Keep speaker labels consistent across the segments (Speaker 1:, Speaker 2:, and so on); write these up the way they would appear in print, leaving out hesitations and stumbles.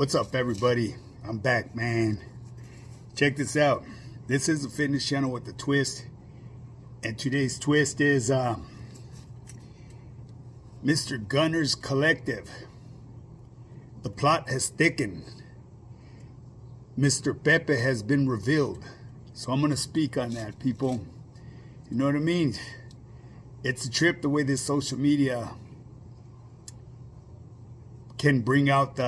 Speaker 1: What's up, everybody? I'm back, man. Check this out. This is a fitness channel with a twist, and today's twist is Mr. Gunner's Collective. The plot has thickened. Mr. Pepe has been revealed. So I'm going to speak on that, people. You know what I mean? It's a trip the way this social media can bring out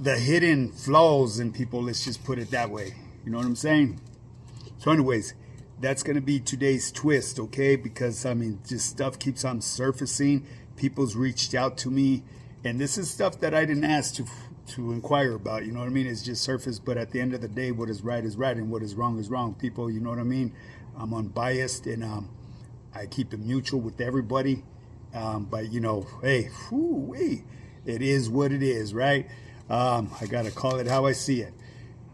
Speaker 1: the hidden flaws in people. Let's just put it that way. You know what I'm saying? So anyways, that's going to be today's twist, okay? Because, I mean, just stuff keeps on surfacing. People's reached out to me. And this is stuff that I didn't ask to inquire about. You know what I mean? It's just surface. But at the end of the day, what is right and what is wrong. People, you know what I mean? I'm unbiased, and I keep it mutual with everybody. But, you know, hey, it is what it is, right? I gotta call it how I see it.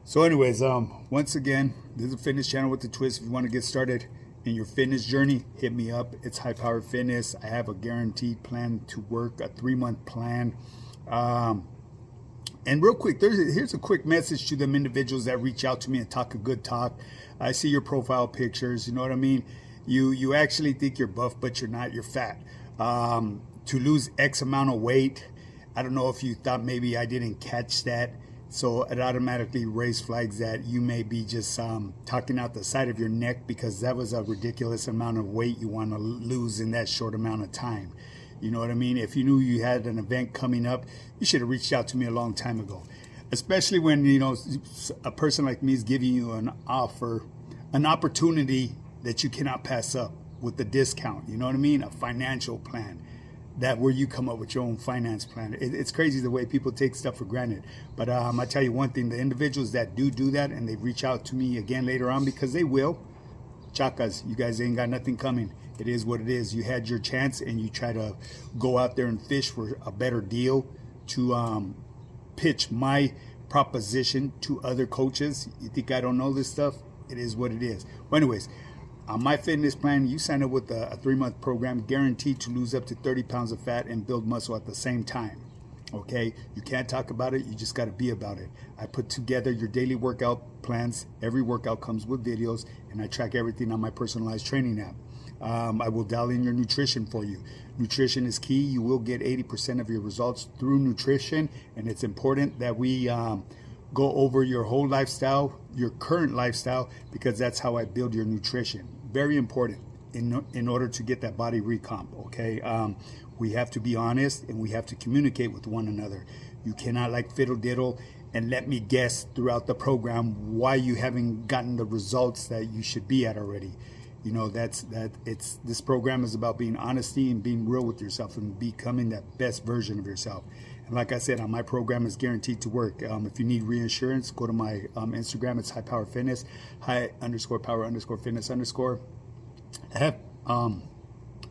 Speaker 1: So anyways, once again, this is a fitness channel with a twist. If you want to get started in your fitness journey, hit me up. It's High Power Fitness. I have a guaranteed plan to work, a 3-month plan. And real quick, here's a quick message to them individuals that reach out to me and talk a good talk. I see your profile pictures, you know what I mean? You actually think you're buff, but you're not, you're fat. To lose X amount of weight, I don't know if you thought maybe I didn't catch that. So it automatically raised flags that you may be just talking out the side of your neck, because that was a ridiculous amount of weight you want to lose in that short amount of time. You know what I mean? If you knew you had an event coming up, you should have reached out to me a long time ago. Especially when, you know, a person like me is giving you an offer, an opportunity that you cannot pass up with the discount. You know what I mean? A financial plan. That where you come up with your own finance plan. It's crazy the way people take stuff for granted. But I tell you one thing, the individuals that do that and they reach out to me again later on, because they will, chakas, you guys ain't got nothing coming. It is what it is. You had your chance and you try to go out there and fish for a better deal to pitch my proposition to other coaches. You think I don't know this stuff? It is what it is. Well, anyways, on my fitness plan, you sign up with a 3-month program guaranteed to lose up to 30 pounds of fat and build muscle at the same time. Okay? You can't talk about it. You just got to be about it. I put together your daily workout plans. Every workout comes with videos, and I track everything on my personalized training app. I will dial in your nutrition for you. Nutrition is key. You will get 80% of your results through nutrition, and it's important that we go over your whole lifestyle, your current lifestyle, because that's how I build your nutrition. Very important in order to get that body recomp, okay? We have to be honest, and we have to communicate with one another. You cannot like fiddle diddle and let me guess throughout the program why you haven't gotten the results that you should be at already. You know, this program is about being honesty and being real with yourself and becoming that best version of yourself. And like I said, my program is guaranteed to work. If you need reassurance, go to my Instagram. It's High Power Fitness, high_power_fitness_. I have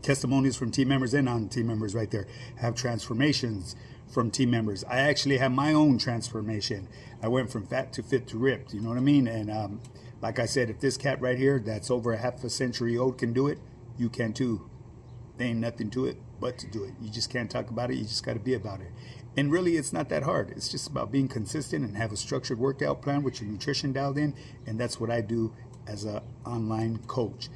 Speaker 1: testimonies from team members and non-team members right there. I have transformations from team members. I actually have my own transformation. I went from fat to fit to ripped. You know what I mean? And like I said, if this cat right here that's over a half a century old can do it, you can too. There ain't nothing to it but to do it. You just can't talk about it. You just got to be about it. And really, it's not that hard. It's just about being consistent and have a structured workout plan with your nutrition dialed in. And that's what I do as an online coach.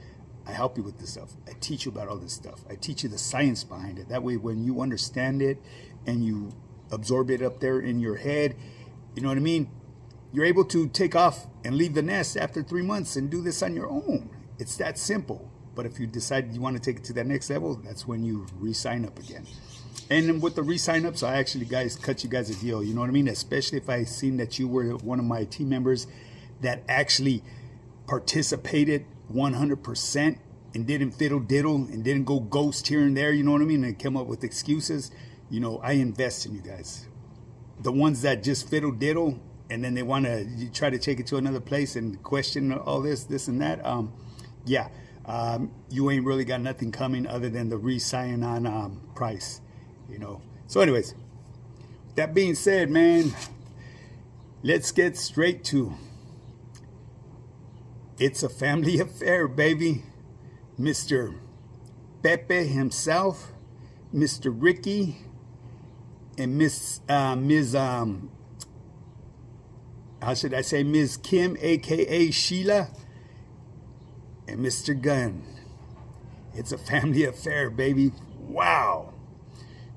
Speaker 1: I help you with this stuff. I teach you about all this stuff. I teach you the science behind it. That way, when you understand it and you absorb it up there in your head, you know what I mean? You're able to take off and leave the nest after 3 months and do this on your own. It's that simple. But if you decide you want to take it to that next level, that's when you re-sign up again. And then with the re-sign ups, I actually cut you guys a deal. You know what I mean? Especially if I seen that you were one of my team members that actually participated 100% and didn't fiddle diddle and didn't go ghost here and there. You know what I mean? And come up with excuses. You know, I invest in you guys. The ones that just fiddle diddle and then they want to try to take it to another place and question all this and that. You ain't really got nothing coming other than the re-sign on price. You know. So anyways, that being said, man, let's get straight to it's a family affair, baby. Mr. Pepe himself, Mr. Ricky, and Ms. How should I say, Ms. Kim, aka Sheila, and Mr. Gunn. It's a family affair, baby. Wow.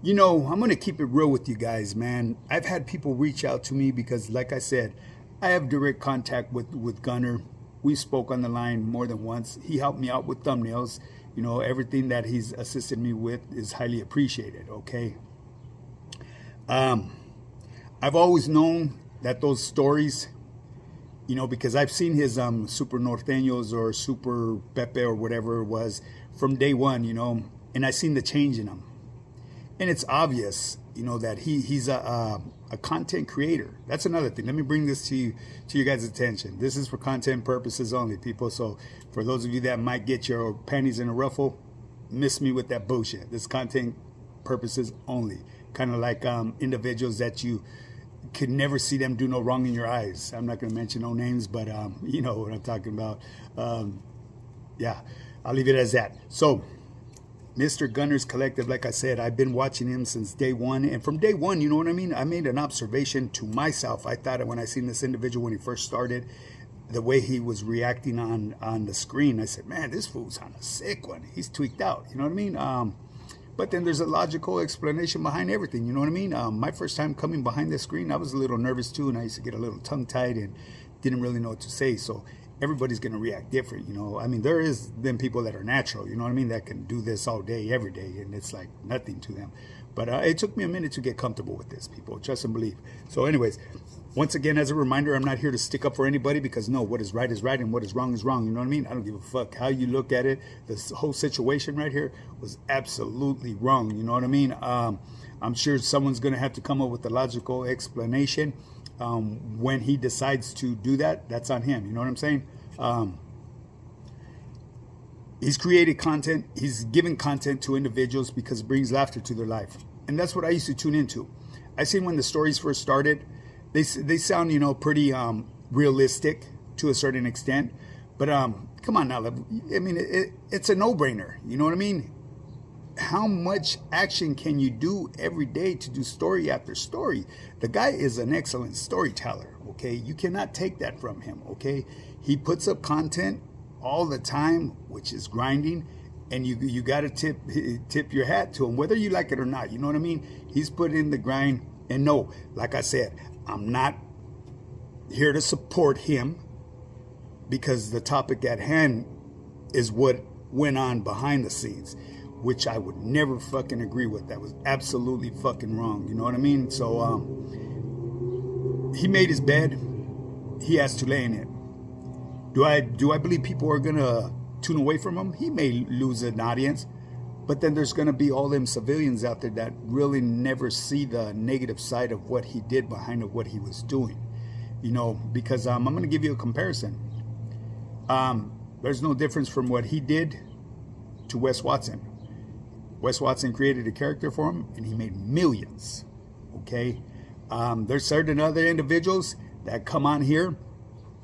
Speaker 1: You know, I'm going to keep it real with you guys, man. I've had people reach out to me because, like I said, I have direct contact with Gunner. We spoke on the line more than once. He helped me out with thumbnails. You know, everything that he's assisted me with is highly appreciated, okay? I've always known that those stories, you know, because I've seen his Super Norteños or Super Pepe or whatever it was from day one, you know, and I seen the change in him. And it's obvious, you know, that he's a content creator. That's another thing. Let me bring this to you guys' attention. This is for content purposes only, people. So for those of you that might get your panties in a ruffle, miss me with that bullshit. This content purposes only. Kind of like individuals that you could never see them do no wrong in your eyes. I'm not going to mention no names, but you know what I'm talking about. Yeah, I'll leave it as that. So Mr. Gunner's Collective, like I said, I've been watching him since day one. And from day one, you know what I mean? I made an observation to myself. I thought when I seen this individual when he first started, the way he was reacting on the screen, I said, man, this fool's on a sick one. He's tweaked out. You know what I mean? But then there's a logical explanation behind everything. You know what I mean? My first time coming behind the screen, I was a little nervous too. And I used to get a little tongue-tied and didn't really know what to say. So everybody's going to react different, you know. I mean, there is them people that are natural, you know what I mean, that can do this all day, every day, and it's like nothing to them. But it took me a minute to get comfortable with this, people. Trust and believe. So anyways, once again, as a reminder, I'm not here to stick up for anybody because, no, what is right and what is wrong is wrong. You know what I mean? I don't give a fuck how you look at it. This whole situation right here was absolutely wrong. You know what I mean? I'm sure someone's going to have to come up with a logical explanation. When he decides to do that, that's on him. You know what I'm saying? He's created content. He's given content to individuals because it brings laughter to their life. And that's what I used to tune into. I seen when the stories first started, they sound, you know, pretty realistic to a certain extent. But come on now. I mean, it's a no-brainer. You know what I mean? How much action can you do every day to do story after story? The guy is an excellent storyteller, okay? You cannot take that from him, okay? He puts up content all the time, which is grinding, and you got to tip your hat to him, whether you like it or not. You know what I mean? He's put in the grind, and no, like I said, I'm not here to support him because the topic at hand is what went on behind the scenes, which I would never fucking agree with. That was absolutely fucking wrong. You know what I mean? So he made his bed. He has to lay in it. Do I believe people are gonna tune away from him? He may lose an audience, but then there's gonna be all them civilians out there that really never see the negative side of what he did behind of what he was doing. You know, because I'm gonna give you a comparison. There's no difference from what he did to Wes Watson. Wes Watson created a character for him, and he made millions, okay? There's certain other individuals that come on here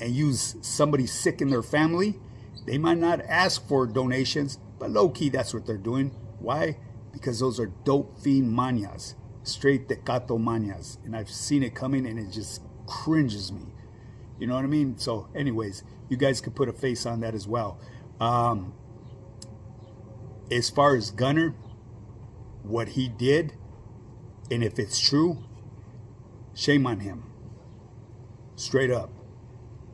Speaker 1: and use somebody sick in their family. They might not ask for donations, but low-key, that's what they're doing. Why? Because those are dope fiend manias, straight tecato manias, and I've seen it coming, and it just cringes me. You know what I mean? So anyways, you guys could put a face on that as well. As far as Gunner, what he did, and if it's true, shame on him. Straight up.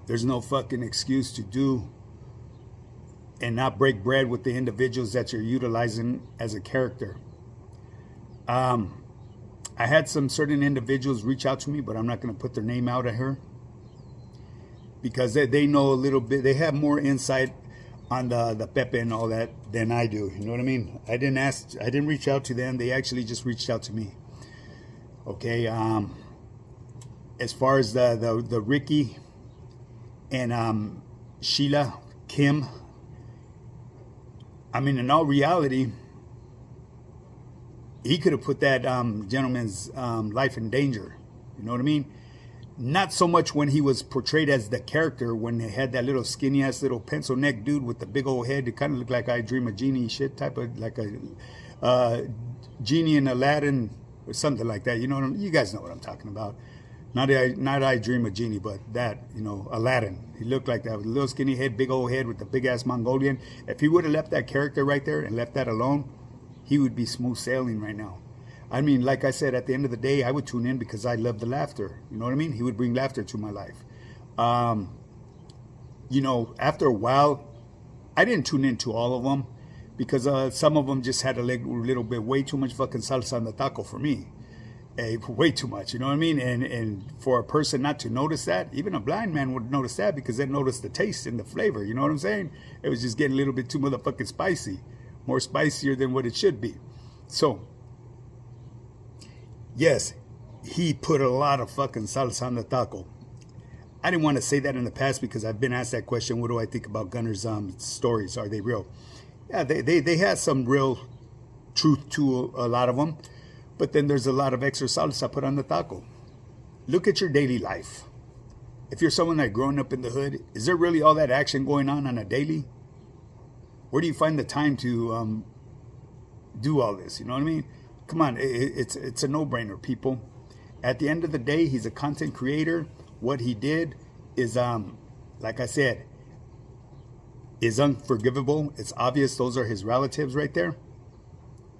Speaker 1: There's no fucking excuse to do and not break bread with the individuals that you're utilizing as a character. I had some certain individuals reach out to me, but I'm not going to put their name out at her because they know a little bit. They have more insight on the Pepe and all that than I do. You know what I mean? I didn't reach out to them. They actually just reached out to me. Okay. As far as the Ricky and Sheila, Kim, I mean, in all reality, he could have put that gentleman's life in danger. You know what I mean? Not so much when he was portrayed as the character, when they had that little skinny ass little pencil neck dude with the big old head. It kind of looked like I Dream of Genie shit, type of like a genie in Aladdin or something like that. You know, you guys know what I'm talking about. Not I Dream of Genie, but that, you know, Aladdin. He looked like that with a little skinny head, big old head with the big ass Mongolian. If he would have left that character right there and left that alone, he would be smooth sailing right now. I mean, like I said, at the end of the day, I would tune in because I love the laughter. You know what I mean? He would bring laughter to my life. You know, after a while, I didn't tune into all of them because some of them just had a little bit way too much fucking salsa on the taco for me. Way too much, you know what I mean? And for a person not to notice that, even a blind man would notice that because they notice the taste and the flavor, you know what I'm saying? It was just getting a little bit too motherfucking spicy, more spicier than what it should be. So, yes, he put a lot of fucking salsa on the taco. I didn't want to say that in the past because I've been asked that question. What do I think about Gunner's stories? Are they real? Yeah, they had some real truth to a lot of them. But then there's a lot of extra salsa put on the taco. Look at your daily life. If you're someone that growing up in the hood, is there really all that action going on a daily? Where do you find the time to do all this? You know what I mean? Come on, it's a no-brainer, people. At the end of the day, he's a content creator. What he did is, like I said, is unforgivable. It's obvious those are his relatives right there.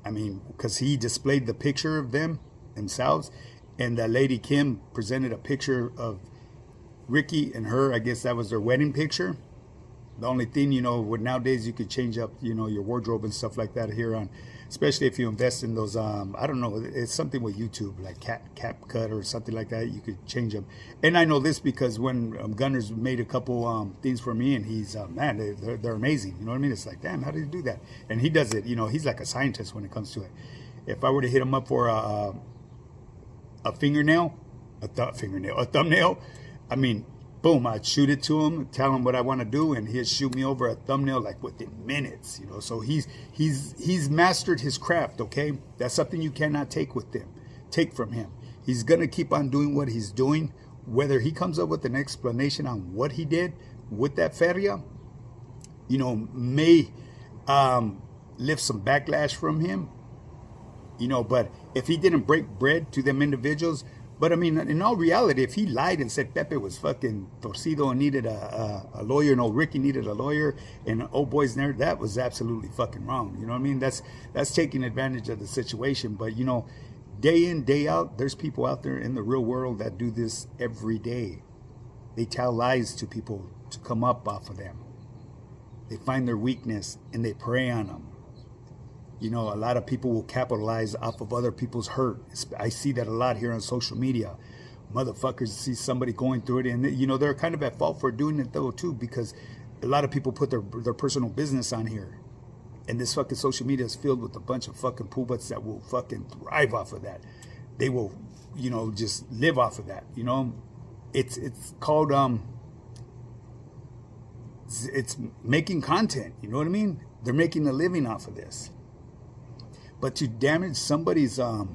Speaker 1: I mean, because he displayed the picture of them themselves, and that lady Kim presented a picture of Ricky and her. I guess that was their wedding picture. The only thing, you know, with nowadays you could change up, you know, your wardrobe and stuff like that here on, especially if you invest in those, I don't know, it's something with YouTube, like CapCut or something like that. You could change them. And I know this because when Gunner's made a couple things for me, and he's, man, they're amazing. You know what I mean? It's like, damn, how did he do that? And he does it, you know, he's like a scientist when it comes to it. If I were to hit him up for a thumbnail, I mean, boom, I'd shoot it to him, tell him what I want to do, and he'd shoot me over a thumbnail like within minutes, you know. So he's mastered his craft, okay? That's something you cannot take from him. He's gonna keep on doing what he's doing, whether he comes up with an explanation on what he did with that feria, you know, may lift some backlash from him, you know. But if he didn't break bread to them individuals, but I mean, in all reality, if he lied and said Pepe was fucking torcido and needed a lawyer, no, Ricky needed a lawyer, and oh boy's there, that was absolutely fucking wrong. You know what I mean? That's taking advantage of the situation. But you know, day in, day out, there's people out there in the real world that do this every day. They tell lies to people to come up off of them. They find their weakness and they prey on them. You know, a lot of people will capitalize off of other people's hurt. I see that a lot here on social media. Motherfuckers see somebody going through it, and you know, they're kind of at fault for doing it though too, because a lot of people put their personal business on here. And this fucking social media is filled with a bunch of fucking poobats that will fucking thrive off of that. They will, you know, just live off of that. You know, it's called it's making content. You know what I mean? They're making a living off of this. But to damage somebody's, you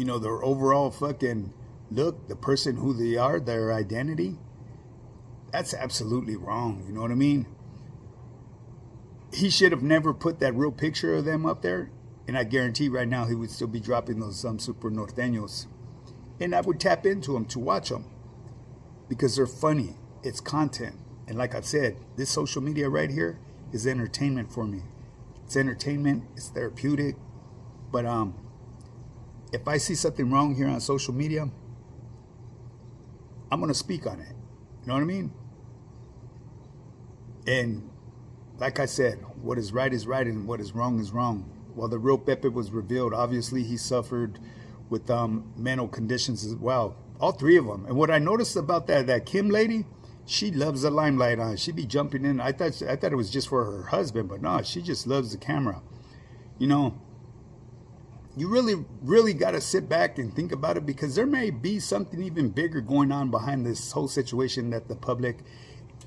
Speaker 1: know, their overall fucking look, the person who they are, their identity, that's absolutely wrong. You know what I mean? He should have never put that real picture of them up there. And I guarantee right now he would still be dropping those super norteños. And I would tap into them to watch them because they're funny. It's content. And like I've said, this social media right here is entertainment for me. It's entertainment, it's therapeutic, but if I see something wrong here on social media, I'm gonna speak on it. You know what I mean? And like I said, what is right and what is wrong. Well, the real Pepe was revealed. Obviously, he suffered with mental conditions as well. All three of them. And what I noticed about that Kim lady, she loves the limelight on. She be jumping in. I thought it was just for her husband, but no, she just loves the camera. You know, you really got to sit back and think about it, because there may be something even bigger going on behind this whole situation that the public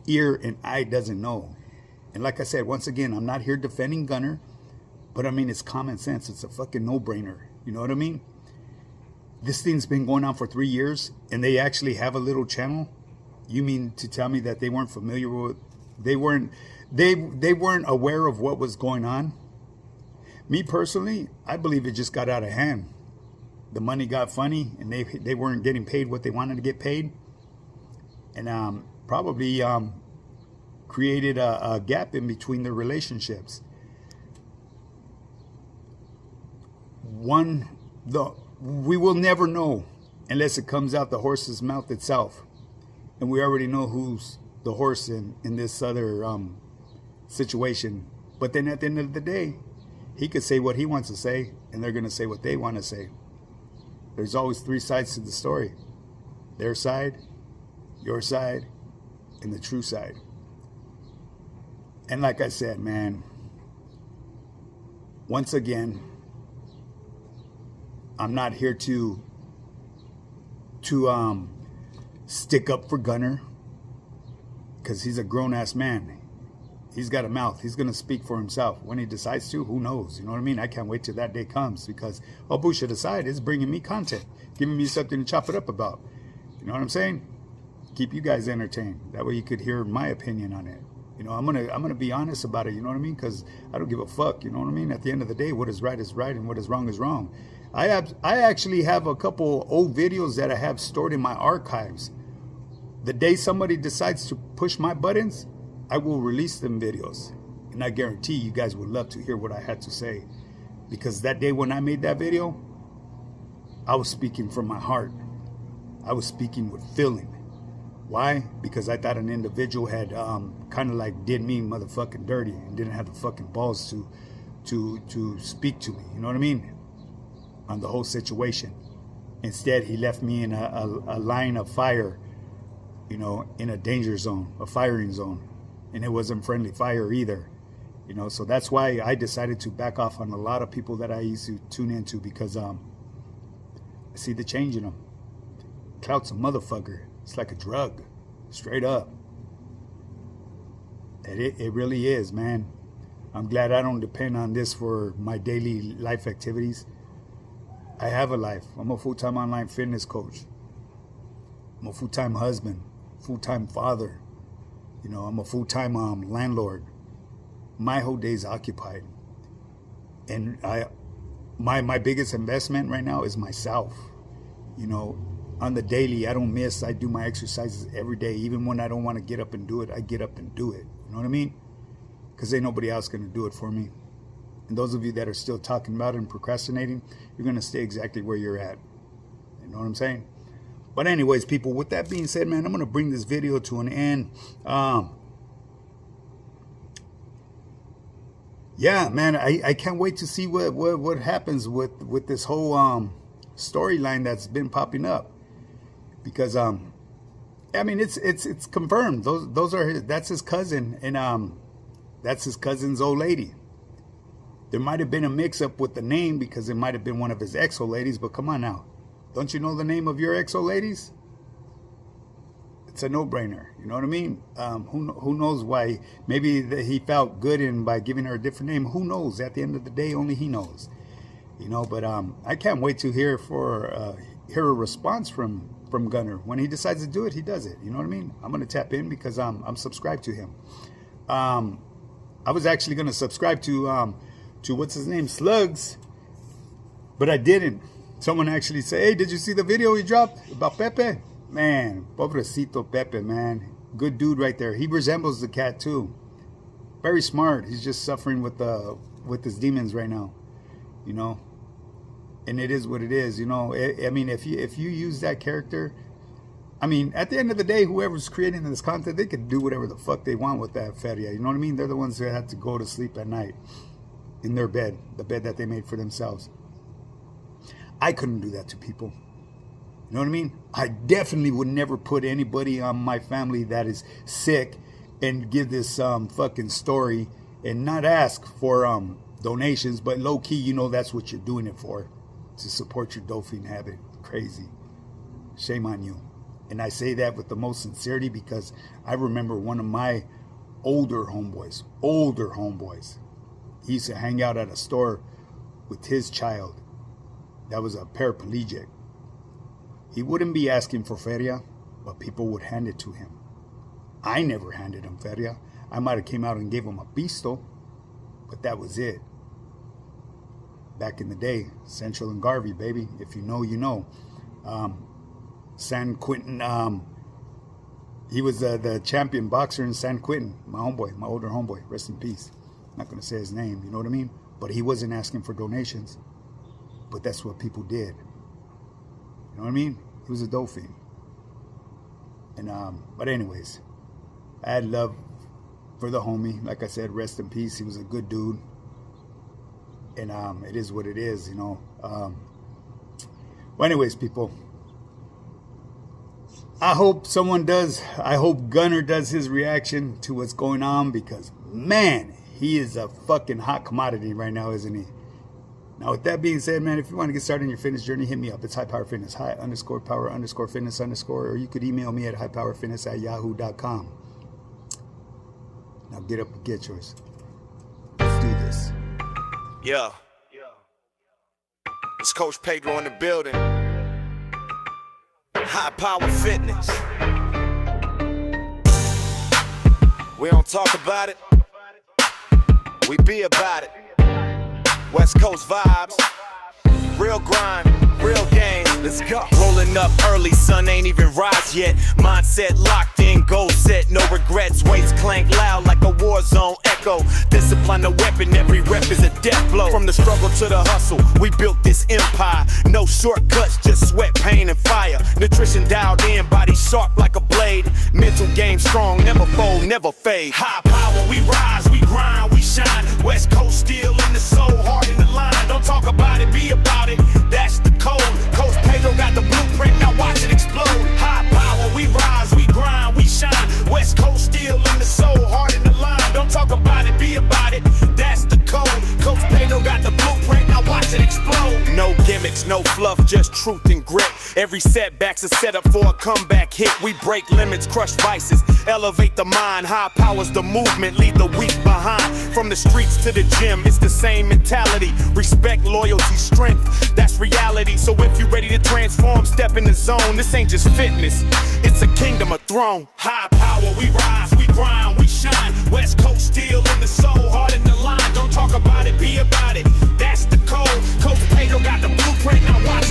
Speaker 1: ear and eye doesn't know. And like I said, once again, I'm not here defending Gunner, but I mean, it's common sense. It's a fucking no-brainer. You know what I mean? This thing's been going on for 3 years, and they actually have a little channel. You mean to tell me that they weren't familiar with, they weren't aware of what was going on? Me personally, I believe it just got out of hand. The money got funny, and they weren't getting paid what they wanted to get paid, and probably created a gap in between their relationships. We will never know unless it comes out the horse's mouth itself, and we already know who's the horse in this other situation. But then at the end of the day, he could say what he wants to say, and they're going to say what they want to say. There's always three sides to the story: their side, your side, and the true side. And like I said, man, once again, I'm not here to stick up for Gunner, because he's a grown-ass man. He's got a mouth. He's going to speak for himself. When he decides to, who knows? You know what I mean? I can't wait till that day comes, because all bullshit aside, it's bringing me content, giving me something to chop it up about. You know what I'm saying? Keep you guys entertained. That way you could hear my opinion on it. You know, I'm gonna be honest about it. You know what I mean? Because I don't give a fuck. You know what I mean? At the end of the day, what is right, and what is wrong. I actually have a couple old videos that I have stored in my archives. The day somebody decides to push my buttons, I will release them videos. And I guarantee you guys would love to hear what I had to say. Because that day when I made that video, I was speaking from my heart. I was speaking with feeling. Why? Because I thought an individual had kind of like did me motherfucking dirty and didn't have the fucking balls to speak to me. You know what I mean? On the whole situation. Instead, he left me in a line of fire, you know, in a danger zone, a firing zone. And it wasn't friendly fire either. You know, so that's why I decided to back off on a lot of people that I used to tune into, because I see the change in them. Clout's a motherfucker. It's like a drug, straight up. And it really is, man. I'm glad I don't depend on this for my daily life activities. I have a life. I'm a full-time online fitness coach. I'm a full-time husband, full-time father. You know, I'm a full-time landlord. My whole day's occupied. And my biggest investment right now is myself. You know, on the daily, I don't miss. I do my exercises every day. Even when I don't want to get up and do it, I get up and do it. You know what I mean? Because ain't nobody else going to do it for me. And those of you that are still talking about it and procrastinating, you're going to stay exactly where you're at. You know what I'm saying? But anyways, people, with that being said, man, I'm going to bring this video to an end. Yeah, man, I can't wait to see what happens with this whole storyline that's been popping up. Because, I mean, it's confirmed. That's his cousin, and that's his cousin's old lady. There might have been a mix-up with the name, because it might have been one of his ex-old ladies, but come on now. Don't you know the name of your ex-old ladies? It's a no-brainer. You know what I mean? Who knows why? Maybe he felt good by giving her a different name. Who knows? At the end of the day, only he knows. You know, but I can't wait to hear a response from Gunner. When he decides to do it, he does it. You know what I mean? I'm going to tap in because I'm subscribed to him. I was actually going to subscribe to what's his name, Slugs, but I didn't. Someone actually said, hey, did you see the video he dropped about Pepe? Man, pobrecito Pepe, man. Good dude right there. He resembles the cat too. Very smart. He's just suffering with his demons right now, you know. And it is what it is, you know. I mean, if you use that character, I mean, at the end of the day, whoever's creating this content, they can do whatever the fuck they want with that feria. You know what I mean? They're the ones that have to go to sleep at night in their bed, the bed that they made for themselves. I couldn't do that to people. You know what I mean? I definitely would never put anybody on my family that is sick and give this fucking story and not ask for donations, but low key, you know, that's what you're doing it for, to support your dolphin habit. Crazy. Shame on you. And I say that with the most sincerity, because I remember one of my older homeboys, he used to hang out at a store with his child that was a paraplegic. He wouldn't be asking for feria, but people would hand it to him. I never handed him feria. I might have came out and gave him a pisto, but that was it. back in the day. Central and Garvey, baby. If you know, you know. San Quentin, he was the champion boxer in San Quentin. My homeboy, my older homeboy. Rest in peace. I'm not going to say his name, you know what I mean? But he wasn't asking for donations. But that's what people did. You know what I mean? He was a dope fiend. And, but anyways, I had love for the homie. Like I said, rest in peace. He was a good dude. And it is what it is, you know. Well, anyways, people, I hope Gunner does his reaction to what's going on, because, man, he is a fucking hot commodity right now, isn't he? Now, with that being said, man, if you want to get started on your fitness journey, hit me up. It's High Power Fitness, high_power_fitness_, or you could email me at highpowerfitness@yahoo.com. Now get up and get yours. Let's do this.
Speaker 2: Yeah. It's Coach Pedro in the building. High Power Fitness. We don't talk about it, we be about it. West Coast vibes, real grind, real game. Let's go. Rolling up early, sun ain't even rise yet. Mindset locked in, goal set, no regrets. Weights clank loud like a war zone echo. Discipline a weapon, every rep is a death blow. From the struggle to the hustle, we built this empire. No shortcuts, just sweat, pain, and fire. Nutrition dialed in, body sharp like a blade. Mental game strong, never fold, never fade. High power, we rise, we grind, we shine. West Coast still in the soul, heart in the line. Don't talk about it, be about it. That's the code. Coach Pedro got the blueprint, now watch it explode. High power, we rise, we grind, we shine. West Coast still in the soul, heart in the line. Don't talk about it, be about it. That's the code. Coach Pedro got the blueprint, now watch it explode. No gimmicks, no fluff, just truth and grit. Every setback's a setup for a comeback hit. We break limits, crush vices, elevate the mind. High power's the movement, leave the weak behind. From the streets to the gym, it's the same mentality. Respect, loyalty, strength, that's reality. So if you're ready to transform, step in the zone. This ain't just fitness, it's a kingdom, a throne. High power, we rise, we grind, we shine. West Coast still in the soul, heart in the line. Don't talk about it, be about it. That's the code. Coach Pedro got the blueprint, now watch